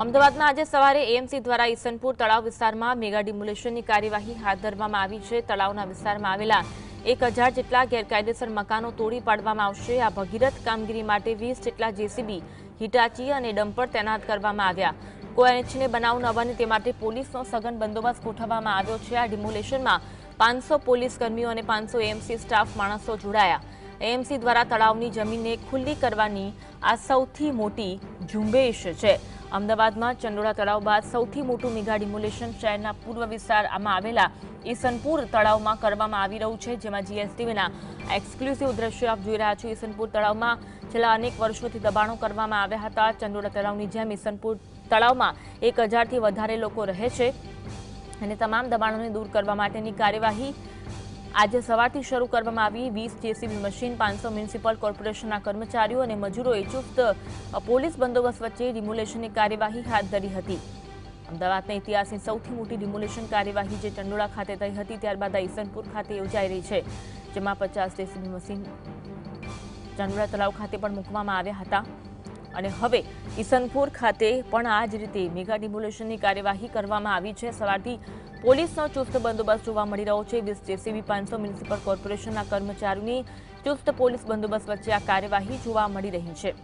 અમદાવાદમાં આજે સવારે એએમસી દ્વારા ઈસનપુર તળાવ વિસ્તારમાં મેગા ડિમોલેશનની કાર્યવાહી હાથ ધરવામાં આવી છે। તળાવના વિસ્તારમાં આવેલા 1000 જેટલા ગેરકાયદેસર મકાનો તોડી પાડવામાં આવશે। આ ભગીરથ કામગીરી માટે 20 જેટલા જેસીબી, હિટાચી અને ડમ્પર તૈનાત કરવામાં આવ્યા। કોઈ અનિચ્છનીય બનાવ ન બને તે માટે પોલીસનો સઘન બંદોબસ્ત ગોઠવવામાં આવ્યો છે। આ ડિમોલેશનમાં 500 પોલીસ કર્મીઓ અને 500 એએમસી સ્ટાફ માણસો જોડાયા। એએમસી દ્વારા તળાવની જમીનને ખુલ્લી કરવાની આ સૌથી મોટી ઝુંબેશ છે। અમદાવાદમાં ચંડોળા તળાવ બાદ સૌથી મોટું મેગા ડિમોલેશન શહેરના પૂર્વ વિસ્તારમાં આવેલા ઈસનપુર તળાવમાં કરવામાં આવી રહ્યું છે, જેમાં જીએસટીવીના એક્સક્લુઝિવ દ્રશ્યો આપ જોઈ રહ્યા છો। ઈસનપુર તળાવમાં છેલ્લા અનેક વર્ષોથી દબાણો કરવામાં આવ્યા હતા। ચંડોળા તળાવની જેમ ઈસનપુર તળાવમાં 1000થી વધારે લોકો રહે છે અને તમામ દબાણોને દૂર કરવા માટેની કાર્યવાહી આજે સવારથી શરૂ કરવામાં આવી। 20 જેસીબી મશીન, 500 મ્યુનિસિપલ કોર્પોરેશનના કર્મચારીઓ અને મજૂરોએ ચુસ્ત પોલીસ બંદોબસ્ત વચ્ચે ડિમોલેશનની કાર્યવાહી હાથ ધરી હતી। અમદાવાદના ઇતિહાસની સૌથી મોટી ડિમોલેશન કાર્યવાહી જે ચંડોળા ખાતે થઈ હતી, ત્યારબાદ આ ઈસનપુર ખાતે યોજાઈ રહી છે, જેમાં 50 જેસીબી મશીન ચંડોળા તળાવ ખાતે પણ મૂકવામાં આવ્યા હતા અને હવે ઈસનપુર ખાતે પણ આ જ રીતે મેગા ડિમોલેશનની કાર્યવાહી કરવામાં આવી છે। સવારથી પોલીસનો ચુસ્ત બંદોબસ્ત જોવા મળી રહ્યો છે। 20 જેસીબી, 500 મ્યુનિસિપલ કોર્પોરેશનના કર્મચારીઓની ચુસ્ત પોલીસ બંદોબસ્ત વચ્ચે આ કાર્યવાહી જોવા મળી રહી છે।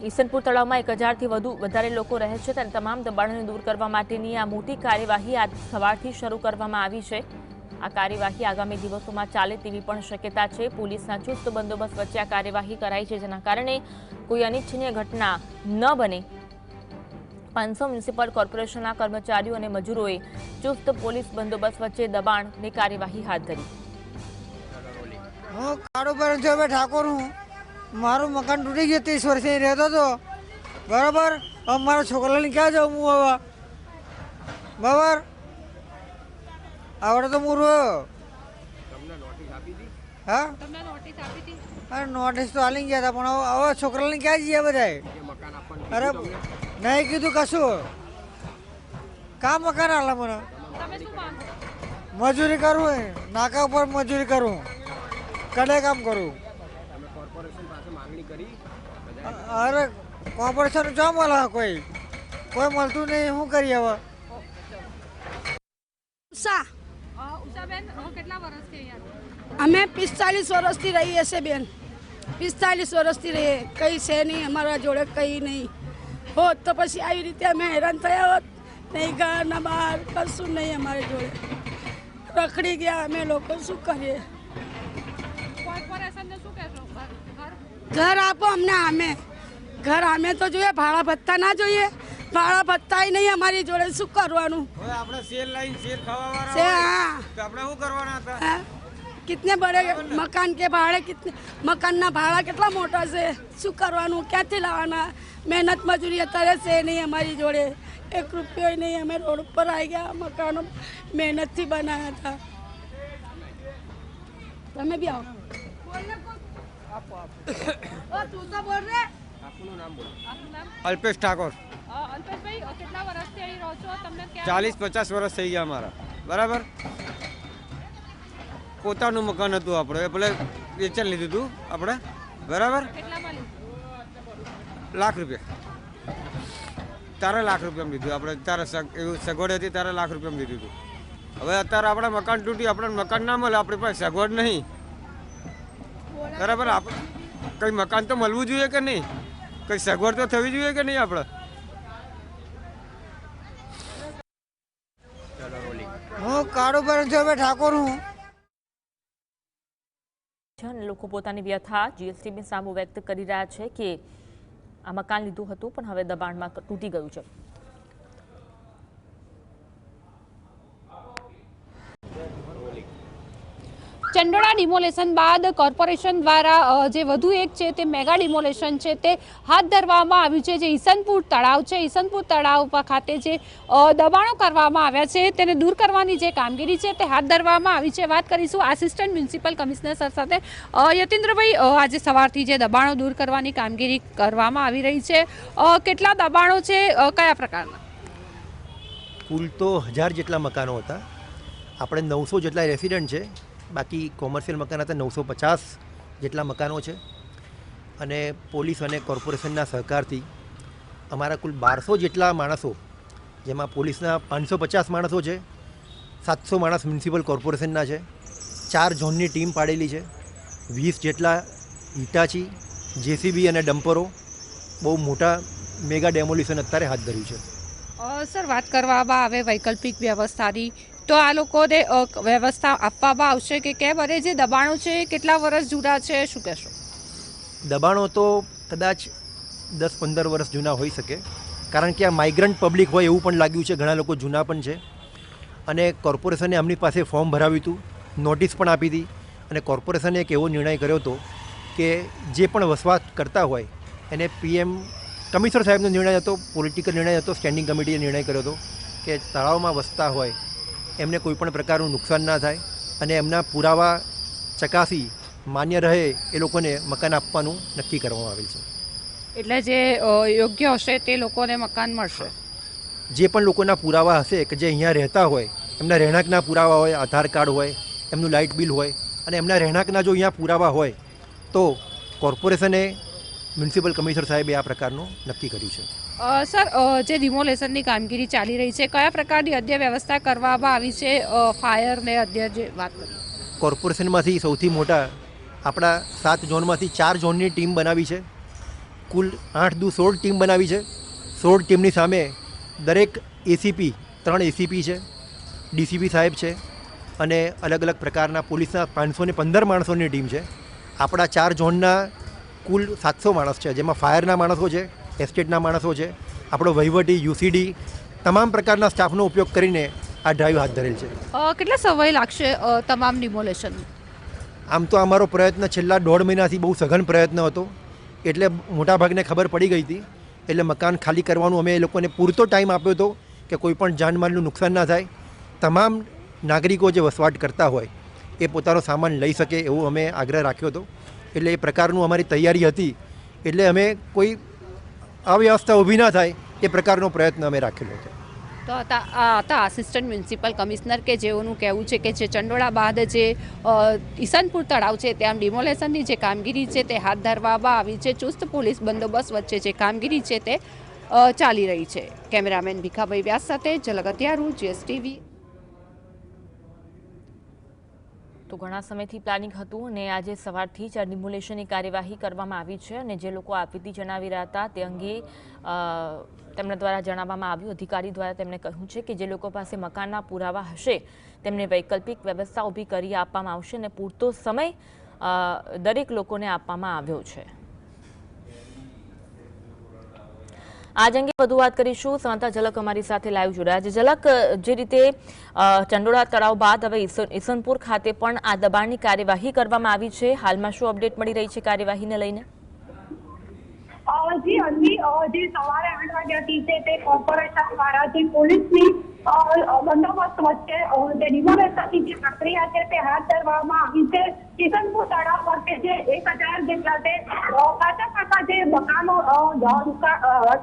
ઈસનપુર તળાવમાં 1000થી વધારે લોકો રહે છે, ત્યારે તમામ દબાણોને દૂર કરવા માટેની આ મોટી કાર્યવાહી આજ સવારથી શરૂ કરવામાં આવી છે। આ કાર્યવાહી આગામી દિવસોમાં ચાલે તેવી પણ શક્યતા છે। પોલીસના ચુસ્ત બંદોબસ્ત વચ્ચે આ કાર્યવાહી કરાઈ છે, જેના કારણે કોઈ અનિચ્છનીય ઘટના ન બને। 500 મ્યુનિસિપલ કોર્પોરેશનના કર્મચારીઓ અને મજૂરોએ ચુસ્ત પોલીસ બંદોબસ્ત વચ્ચે દબાણની કાર્યવાહી હાથ ધરી। હું કારોબાર ઠાકોર હું। મારું મકાન તૂટી ગયું, 30 વર્ષથી રહેતો હતો, બરાબર। હવે મારા છોકરાને ક્યાં જાઉં હું હવે, બરાબર। આવડે તો હું રહ્યો। હા, અરે નોટિસ તો આલી ગયા હતા, પણ હવે છોકરાને ક્યાં જઈએ બધાય? અરે નહીં કીધું કશું। કામ મકાન આલે મને, મજૂરી કરું, નાકા ઉપર મજૂરી કરું, કડે કામ કરું। અરે કોર્પોરેશન જો મળે, કોઈ મળતું નહીં, શું કરીએ હવે? અમે 45 વર્ષથી રહીએ છીએ બેન, 45 વર્ષથી રહીએ, કઈ છે નહીં અમારા જોડે, કઈ નહીં હોત તો પછી આવી રીતે અમે હેરાન થયા હોત નહીં। ઘર ના બહાર કશું નહીં અમારી જોડે, રખડી ગયા અમે લોકો, શું કરીએ? ઘર આપો અમને, ઘર અમે તો જોઈએ, ભાડા ભત્તા ના જોઈએ, ભાડા ભત્તા નહીં અમારી જોડે, શું કરવાનું? આપણે શેર લાઈન શેર ખાવા છે હા, તો આપણે શું કરવાના હતા? कितने बड़े मकान के भाड़े, कितने मकानना भाड़ा कितना मोटा છે, શું કરવાનું? ક્યાંથી લાવવાના? મહેનત મજૂરી અત્યારે છે નહીં અમારી જોડે, 1 રૂપિયો નહીં। અમે રોડ ઉપર આવી ગયા, મકાનો મહેનતથી બનાવ્યા હતા। તમે બી આવો, તું તો બોલ રે। અલ્પેશ ઠાકોર। અલ્પેશભાઈ, કેટલા વર્ષથી અહીં રહો છો? તમને 40-50 વર્ષ થઈ ગયા અમારા, બરાબર। પોતાનું મકાન હતું, આપણે એટલે વેચાણ લીધું હતું આપણે, બરાબર। કેટલામાં લીધું? લાખ રૂપિયા, તારે લાખ રૂપિયામાં લીધું આપણે, તારે એવું સગવડ હતી તારે લાખ રૂપિયામાં લીધું હતું। હવે અત્યારે આપણે મકાન તૂટ્યું, આપણે મકાન ના મળે, આપણી પાસે સગવડ નહીં, બરાબર। આપણે કંઈ મકાન તો મળવું જોઈએ કે નહીં? કંઈ સગવડ તો થવી જોઈએ કે નહીં? આપણે હું કારોબાર ઠાકોર હું। લોકો પોતાની વ્યથા જીએસટીબી સામે વ્યક્ત કરી રહ્યા છે કે આ મકાન લીધું હતું, પણ હવે દબાણમાં તૂટી ગયું છે। ચંડોળા ડિમોલેશન બાદ કોર્પોરેશન દ્વારા જે વધુ એક છે તે મેગા ડિમોલેશન છે તે હાથ ધરવામાં આવ્યું છે। જે ઈસનપુર તળાવ છે, ઈસનપુર તળાવ ખાતે જે દબાણો કરવામાં આવ્યા છે તેને દૂર કરવાની જે કામગીરી છે તે હાથ ધરવામાં આવી છે। વાત કરીશું આસિસ્ટન્ટ મ્યુનિસિપલ કમિશનર સર સાથે। યતીન્દ્રભાઈ, આજે સવારથી જે દબાણો દૂર કરવાની કામગીરી કરવામાં આવી રહી છે, કેટલા દબાણો છે, કયા પ્રકારના? કુલ તો 1000 જેટલા મકાનો હતા, આપણે 900 જેટલા રેસિડન્ટ છે, બાકી કોમર્શિયલ મકાન હતા 950 જેટલા મકાનો છે। અને પોલીસ અને કોર્પોરેશનના સહકારથી અમારા કુલ 1200 જેટલા માણસો, જેમાં પોલીસના 550 માણસો છે, 700 માણસ મ્યુનિસિપલ કોર્પોરેશનના છે, 4 ઝોનની ટીમ પાડેલી છે, 20 જેટલા હિટાચી, જેસીબી અને ડમ્પરો, બહુ મોટા મેગા ડેમોલિશન અત્યારે હાથ ધર્યું છે. સર, વાત કરવામાં આવે વૈકલ્પિક વ્યવસ્થાની, તો આ લોકોને વ્યવસ્થા આપવામાં આવશે કે કેમ, અને જે દબાણો છે એ કેટલા વર્ષ જૂના છે, શું કહેશો? દબાણો તો કદાચ 10-15 વર્ષ જૂના હોઈ શકે, કારણ કે આ માઇગ્રન્ટ પબ્લિક હોય એવું પણ લાગ્યું છે. ઘણા લોકો જૂના પણ છે. અને કોર્પોરેશને એમની પાસે ફોર્મ ભરાવ્યું હતું, નોટિસ પણ આપી હતી, અને કોર્પોરેશને એક એવો નિર્ણય કર્યો હતો કે જે પણ વસવાટ કરતા હોય એને PM કમિશનર સાહેબનો નિર્ણય હતો, પોલિટિકલ નિર્ણય હતો, સ્ટેન્ડિંગ કમિટીએ નિર્ણય કર્યો હતો કે તળાવમાં વસતા હોય એમને કોઈપણ પ્રકારનું નુકસાન ના થાય અને એમના પુરાવા ચકાસી માન્ય રહે એ લોકોને મકાન આપવાનું નક્કી કરવામાં આવેલ છે. એટલે જે યોગ્ય હશે તે લોકોને મકાન મળશે. જે પણ લોકોના પુરાવા હશે કે જે અહીંયા રહેતા હોય, એમના રહેણાંકના પુરાવા હોય, આધાર કાર્ડ હોય, એમનું લાઇટ બિલ હોય, અને એમના રહેણાંકના જો અહીંયા પુરાવા હોય તો કોર્પોરેશને મ્યુનિસિપલ કમિશનર સાહેબે આ પ્રકારનું નક્કી કર્યું છે. સર, જે ડિમોલેશનની કામગીરી ચાલી રહી છે, કયા પ્રકારની અન્ય વ્યવસ્થા કરવામાં આવી છે? ફાયર ને અન્ય જે વાત કરી, કોર્પોરેશનમાંથી સૌથી મોટા આપણા 7 ઝોનમાંથી 4 ઝોનની ટીમ બનાવી છે. કુલ 8 દુ 16 ટીમ બનાવી છે. 16 ટીમની સામે દરેક ACP 3 ACP છે, DCP સાહેબ છે, અને અલગ અલગ પ્રકારના પોલીસના 515 માણસોની ટીમ છે. આપણા 4 ઝોનના કુલ 700 માણસ છે, જેમાં ફાયરના માણસો છે, એસ્ટેટના માણસો છે, આપણો વહીવટી UCD તમામ પ્રકારના સ્ટાફનો ઉપયોગ કરીને આ ડ્રાઈવ હાથ ધરેલ છે. કેટલા સમય લાગશે તમામ ડિમોલેશન? આમ તો અમારો પ્રયત્ન છેલ્લા 1.5 મહિનાથી બહુ સઘન પ્રયત્ન હતો, એટલે મોટાભાગને ખબર પડી ગઈ હતી. એટલે મકાન ખાલી કરવાનું અમે એ લોકોને પૂરતો ટાઈમ આપ્યો હતો કે કોઈ પણ જાનમાલનું નુકસાન ના થાય. તમામ નાગરિકો જે વસવાટ કરતા હોય એ પોતાનો સામાન લઈ શકે એવો અમે આગ્રહ રાખ્યો હતો. એટલે એ પ્રકારનું અમારી તૈયારી હતી. એટલે અમે કોઈ અવ્યવસ્થા ઊભી ના થાય એ પ્રકારનો પ્રયત્ન અમે રાખેલો હતો. તો આ હતા આસિસ્ટન્ટ મ્યુનિસિપલ કમિશનર, કે જેઓનું કહેવું છે કે જે ચંડોળા બાદ જે ઈસનપુર તળાવ છે ત્યાં ડિમોલેશનની જે કામગીરી છે તે હાથ ધરવામાં આવી છે. ચુસ્ત પોલીસ બંદોબસ્ત વચ્ચે જે કામગીરી છે તે ચાલી રહી છે. કેમેરામેન ભીખાભાઈ વ્યાસ સાથે ઝલક અત્યારું, GSTV. તો ઘણા સમયથી પ્લાનિંગ હતું અને આજે સવારથી જ ડિમોલેશનની કાર્યવાહી કરવામાં આવી છે. અને જે લોકો આપવીતી જણાવી રહ્યા હતા તે અંગે તેમના દ્વારા જણાવવામાં આવ્યું, અધિકારી દ્વારા તેમણે કહ્યું છે કે જે લોકો પાસે મકાનના પુરાવા હશે તેમને વૈકલ્પિક વ્યવસ્થા ઊભી કરી આપવામાં આવશે અને પૂરતો સમય દરેક લોકોને આપવામાં આવ્યો છે. આજ અંગે વધુ વાત કરીશું. સંવાદદાતા ઝલક અમારી સાથે લાઈવ જોડાયા છે. ઝલક, જે રીતે ચંડોળા તળાવ બાદ હવે ઈસનપુર ખાતે પણ આ દબાણની કાર્યવાહી કરવામાં આવી છે, હાલમાં શું અપડેટ મળી રહી છે કાર્યવાહીને લઈને? જી અંજી, જે સવારે 8 વાગ્યાથી છે તે કોર્પોરેશન દ્વારા જે પોલીસની બંદોબસ્ત વચ્ચે જે ડિમોલેશનની જે પ્રક્રિયા છે તે હાથ ધરવામાં આવી છે. ઈસનપુર તળાવ પર જે 1000 જેટલા તે કાચા જે મકાનો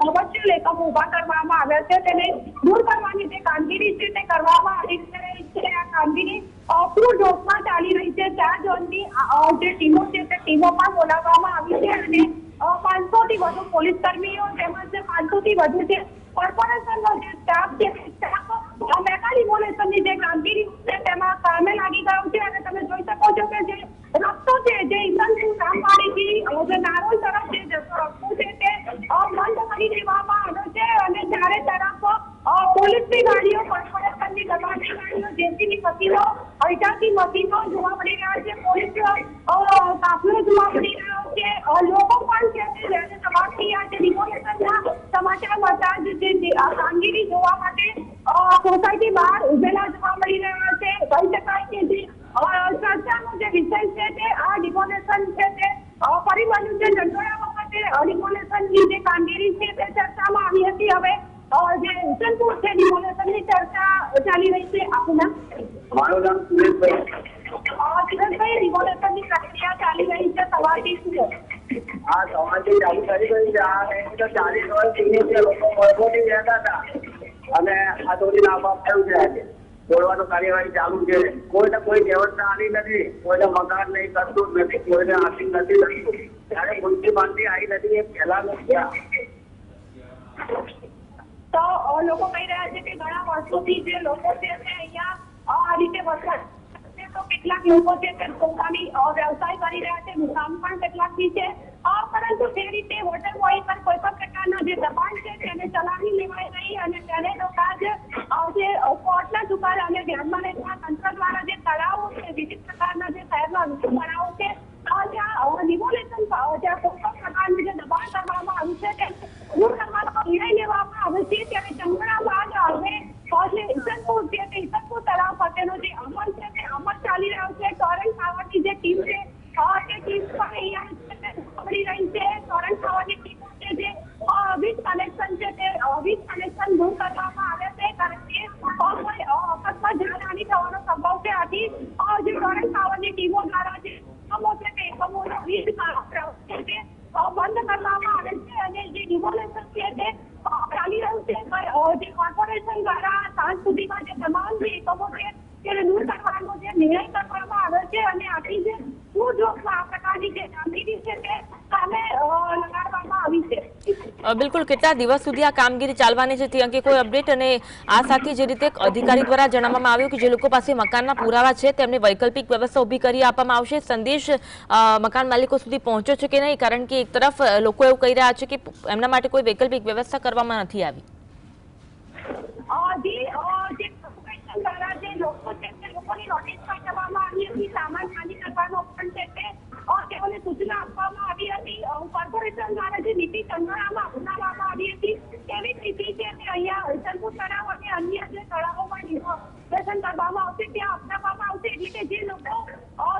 કોમર્શિયલ એકમો ઉભા કરવામાં આવ્યા છે તેને દૂર કરવાની જે કામગીરી છે તે કરવામાં આવી છે. આ કામગીરી પૂર જોશમાં ચાલી રહી છે. 4 ઝોનની જે ટીમો છે તે ટીમો પણ બોલાવવામાં આવી છે અને 500 થી વધુ પોલીસ કર્મીઓ તેમજ 500 થી વધુ જે કોર્પોરેશનનો જે સ્ટાફ છે મેગા ડિમોલેશનની જે કામગીરી છે તેમાં કામે લાગી ગયું છે. અને તમે જોઈ શકો છો કે જે રસ્તો છે જે ઈસનપુર કામવાડીથી જે નારોલ તરફ જે રસ્તો છે તે બંધ કરી દેવામાં આવ્યો છે. અને ચારે તરફ પોલીસની ગાડીઓ, કોર્પોરેશનની દબાણની ગાડીઓ, જેસીબી મશીનો, હૈટાથી મશીનો જોવા મળી રહ્યા છે. પોલીસ કાફલો જોવા મળી રહ્યો છે. લોકો પણ છે તે તમામથી આ જે ડિમોલેશનના સમાચાર મળતા જ જે આ કામગીરી જોવા માટે સોસાયટી બહાર ઉભેલા જોવા મળી રહ્યા છે. કહી શકાય કે જે ચર્ચાનો જે વિષય છે તે આ ડિમોલેશન છે તે ફરી બન્યું છે. ચંડોળા વખતે ડિમોલેશનની જે કામગીરી છે તે ચર્ચામાં આવી હતી. હવે જે ઈસનપુર છે ડિમોલેશનની ચર્ચા ચાલી રહી છે. આપનું નામ? મારું નામ સુરેશભાઈ. સુરેશભાઈ, ડિમોલેશનની પ્રક્રિયા ચાલી રહી છે સવારથી શું? આ સવારથી ચાલુ કરી રહી છે. આ 40 વર્ષથી જે લોકો વર્ષોથી રહેતા હતા અને આ થોડી નાપાસ થયું છે. આજે તોડવાનું કાર્યવાહી ચાલુ છે. કોઈને કોઈ વ્યવસ્થા આવી નથી, કોઈને મકાન નહીં કરતું જ નથી, કોઈને આર્થિક નથી કરતું. ત્યારે મ્યુનિસિપાલિટી આવી નથી એ પહેલાનું ક્યાં? તો લોકો કહી રહ્યા છે કે ઘણા વર્ષોથી જે લોકો છે તે અહીંયા આ રીતે વસવાટ કરે છે. તો કેટલાક લોકો છે તે પોતાની વ્યવસાય કરી રહ્યા છે, દુકાન પણ કેટલાકની છે, પરંતુ તે રીતે વોટર બોડી પર કોઈ પણ પ્રકારના જે દબાણ છે તેને ચલાવી લેવાય નહીં અને તેને લોકો જે કોર્ટના ચુકાદાને ધ્યાનમાં લેતા તંત્ર દ્વારા જે તળાવો છે, વિવિધ પ્રકારના જે શહેરમાં તળાવો છે જ્યાં ડિમોલેશન જ્યાં કોઈ પણ પ્રકારનું જે દબાણ કરવામાં આવ્યું છે તે દૂર કરવાનો નિર્ણય લેવામાં આવ્યો છે. ત્યારે ચંદ્રણા બાદ હવે જે ઈસનપુર છે તે ઈસનપુર તળાવ ખાતેનો જે અમલ છે તે અમલ ચાલી રહ્યો છે. ટોરેન્ટ પાવરની જે ટીમ છે તે ટીમ પણ અહીંયા પકડી રહી છે. ટોરેન્ટ પાવરની ટીમ છે જે વીજ કનેક્શન છે તે વીજ કનેક્શન દૂર કરવામાં આવે છે કારણ કે કોઈ અકસ્માત જાનહાનિ થવાનો સંભવ છે. આથી જે ટોરેન્ટ પાવરની ટીમો દ્વારા જે એકમો છે તે એકમોનો વીજ છે તે બંધ કરવામાં આવે છે અને જે ડિમોલેશન છે તે ચાલી રહ્યું છે. જે કોર્પોરેશન દ્વારા સાંજ સુધીમાં જે તમામ જે એકમો છે તેને દૂર કરવાનો જે નિર્ણય કરવામાં આવ્યો છે અને આથી જે પૂરજોશમાં આ પ્રકારની જે કામગીરી છે તે સામે લગાડવામાં આવી છે. બિલકુલ, કેટલા દિવસ સુધી આ કામગીરી ચાલવાની છે તે અંગે કોઈ અપડેટ? અને આ સાથે જે રીતે અધિકારી દ્વારા જણાવવામાં આવ્યું કે જે લોકો પાસે મકાનના પુરાવા છે તેમને વૈકલ્પિક વ્યવસ્થા ઊભી કરી આપવામાં આવશે, સંદેશ મકાન માલિકો સુધી પહોંચ્યો છે કે નહીં? કારણ કે એક તરફ લોકો એવું કહી રહ્યા છે કે એમના માટે કોઈ વૈકલ્પિક વ્યવસ્થા કરવામાં નથી આવી. લોકોની નોટિસ પાઠવવામાં આવી હતી, સામાન ખાલી કરવાનો પણ છે તે તેઓને સૂચના આપવામાં આવી હતી. કોર્પોરેશન દ્વારા જે નીતિ ચંદ્રણામાં અપનાવવામાં આવી હતી તેવી નીતિ છે તે અહીંયા ઈસનપુર તળાવ અને અન્ય જે તળાવોમાં ડિમોલેશન કરવામાં આવશે ત્યાં અપનાવવામાં આવશે. એટલે કે જે લોકો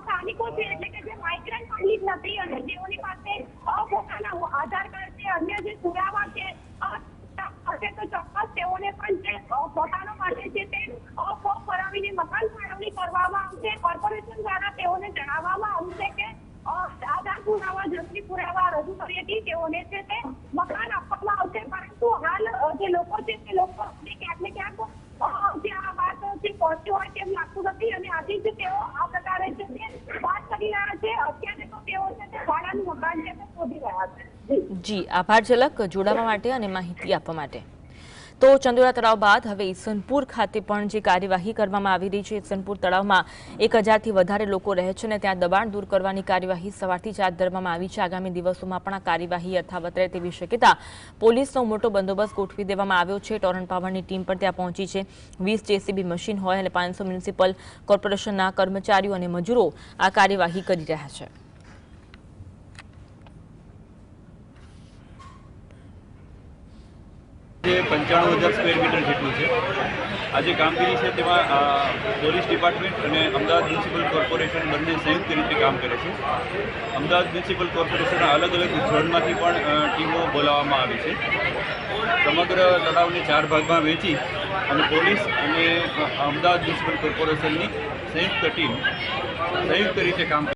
સ્થાનિકો છે એટલે કે જે માઇગ્રન્ટ પબ્લિક નથી અને જેઓની પાસે પોતાના આધાર કાર્ડ છે, અન્ય જે પુરાવા છે તો ચોક્કસ તેઓને પણ જે પોતાનો માટે છે તે ફોર્મ ભરાવીને મકાન ફાળવણી કરવામાં આવશે. કોર્પોરેશન દ્વારા તેઓને જણાવવામાં આવશે કે આધાર પુરાવા, જપ્તી પુરાવા રજૂ કરીએ તેઓને છે તે મકાન આપવામાં આવશે. પરંતુ હાલ જે લોકો છે તે લોકો ક્યાંક ને ક્યાંક જે આ વાત પહોંચ્યો હોય તેમ લાગતું નથી અને આથી જ તેઓ આ પ્રકારે છે તે વાત કરી રહ્યા છે. અત્યારે તો તેઓ છે તે ભાડાનું મકાન છે તે શોધી રહ્યા છે. જી આભાર ઝલક જોડાવા માટે અને માહિતી આપવા માટે. તો ચંદોરા તળાવ બાદ હવે ઈસનપુર ખાતે પણ જે કાર્યવાહી કરવામાં આવી રહી છે. ઈસનપુર તળાવમાં 1000થી વધારે લોકો રહે છે અને ત્યાં દબાણ દૂર કરવાની કાર્યવાહી સવારથી જ હાથ ધરવામાં આવી છે. આગામી દિવસોમાં પણ આ કાર્યવાહી યથાવત રહે તેવી શક્યતા. પોલીસનો મોટો બંદોબસ્ત ગોઠવી દેવામાં આવ્યો છે. ટોરન્ટ પાવરની ટીમ પણ ત્યાં પહોંચી છે. 20 જેસીબી મશીન હોય અને 500 મ્યુનિસિપલ કોર્પોરેશનના કર્મચારીઓ અને મજૂરો આ કાર્યવાહી કરી રહ્યા છે. જે 95,000 સ્ક્વેર મીટર જેટલું છે. આ જે કામગીરી છે તેમાં પોલીસ ડિપાર્ટમેન્ટ અને અમદાવાદ મ્યુનિસિપલ કોર્પોરેશન બંને સંયુક્ત રીતે કામ કરે છે. અમદાવાદ મ્યુનિસિપલ કોર્પોરેશનના અલગ અલગ ઝોનમાંથી પણ ટીમો બોલાવવામાં આવી છે. સમગ્ર તળાવને 4 ભાગમાં વહેંચી અને પોલીસ અને અમદાવાદ મ્યુનિસિપલ કોર્પોરેશનની સંયુક્ત ટીમ સંયુક્ત રીતે કામ